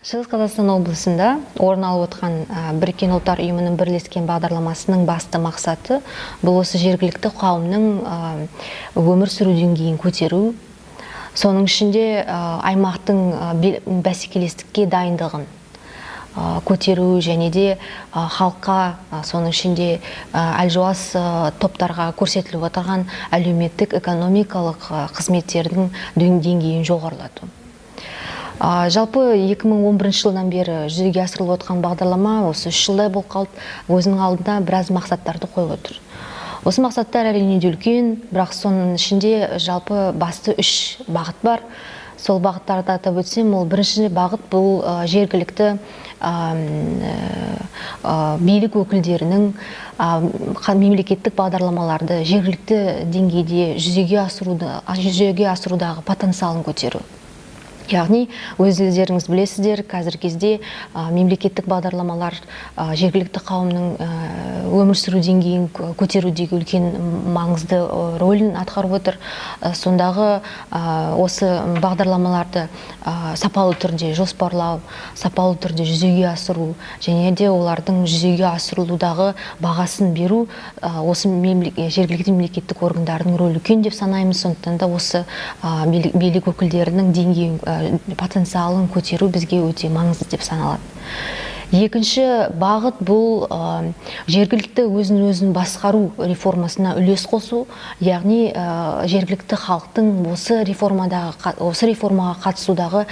Шығыс Қазақстан облысында орын алып отқан Біріккен ұлттар ұйымының бірлескен бағдарламасының басты мақсаты бұл осы жергілікті қауымның өмір сүру деңгейін көтеру, соның ішінде аймақтың бәсекелестікке дайындығын көтеру және де халыққа, соның ішінде әлжуаз топтарға көрсетіліп отырған әлеуметтік экономикалық қызметтердің деңгейін жоғарылату. Жалпы 2011 жылдан бері жүзеге асырылып отқан бағдарлама осы 3 жылдай болып қалды, өзінің алдында біраз мақсаттарды қойып отыр. Осы мақсаттар әрине де үлкен, бірақ соның ішінде жалпы басты 3 бағыт бар. Сол бағыттарды атап өтсем, ол бірінші бағыт бұл жергілікті билік өкілдерінің мемлекеттік бағдарламаларды жергілікті деңгейде жүзеге асырудағы потенциалын көтеру. Яғни, өздеріңіз білесіздер, қазір кезде мемлекеттік бағдарламалар жергілікті қауымның өмір сүру деңгейін көтерудегі үлкен маңызды рөлін атқарып отыр. Сондағы осы бағдарламаларды сапалы түрде жоспарлау, сапалы түрде жүзеге асыру және де олардың жүзеге асырылудағы бағасын беру осы жергілікті мемлекеттік органдардың рөлі үлкен деп санаймыз. Сондықтан да осы билік өкілдерінің деңгейін потенциалын көтеру бізге өте маңызды деп саналады. Екінші бағыт бұл жергілікті өзін басқару реформасына үлес қосу, яғни жергілікті халықтың осы реформаға қатысудағы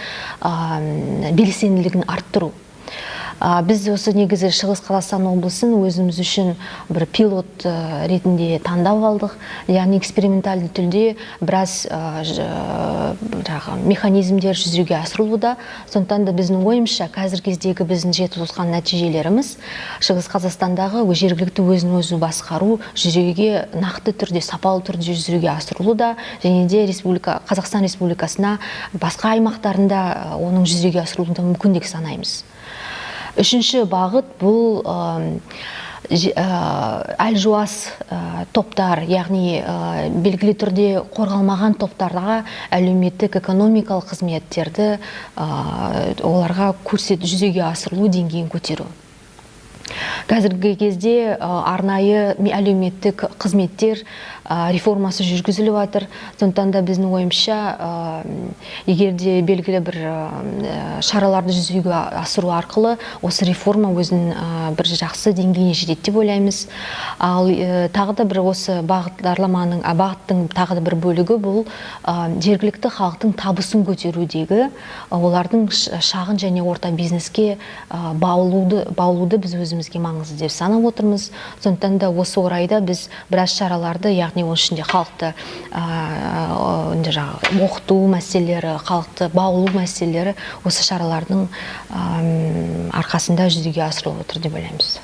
белсенділігін арттыру. Біз осы негізі Шығыс Қазақстан облысын өзіміз үшін бір пилот ретінде таңдап алдық. Яғни экспериментальды түрде біраз механизмдер жүзеге асырылуда. Сондықтан да біздің ойымызша қазір кездегі біздің жетіп отқан нәтижелеріміз Шығыс Қазақстандағы жергілікті өзін-өзі басқару жүзеге нақты түрде, сапалы түрде жүзеге асырылуда және де Қазақстан Республикасына басқа аймақтарында оның жүзеге асырылуында мүмкін деп санаймыз. Үшінші бағыт бұл әлжуаз топтар, яғни белгілі түрде қорғалмаған топтарға әлеуметтік экономикалық қызметтерді оларға жүзеге асырылу деңгейін көтеру. Қазіргі кезде арнайы әлеуметтік қызметтер реформасы жүргізіліп жатыр. Сондықтан да біздің ойымызша, егер де белгілі бір шараларды жүзеге асыру арқылы осы реформа өзінің бір жақсы деңгейіне жетеді деп ойлаймыз. Ал тағы да бір осы бағыттың тағы да бір бөлігі бұл жергілікті халықтың табысын көтерудегі олардың шағын және орта бизнеске баулуды біз өзімізге маңызды деп санап отырмыз. Сондықтан да осы орайда біз біраз шараларды, яғни оның ішінде халықты оқыту мәселелері, халықты баулу мәселелері осы шаралардың арқасында жүзеге асырылып отыр деп ойлаймыз.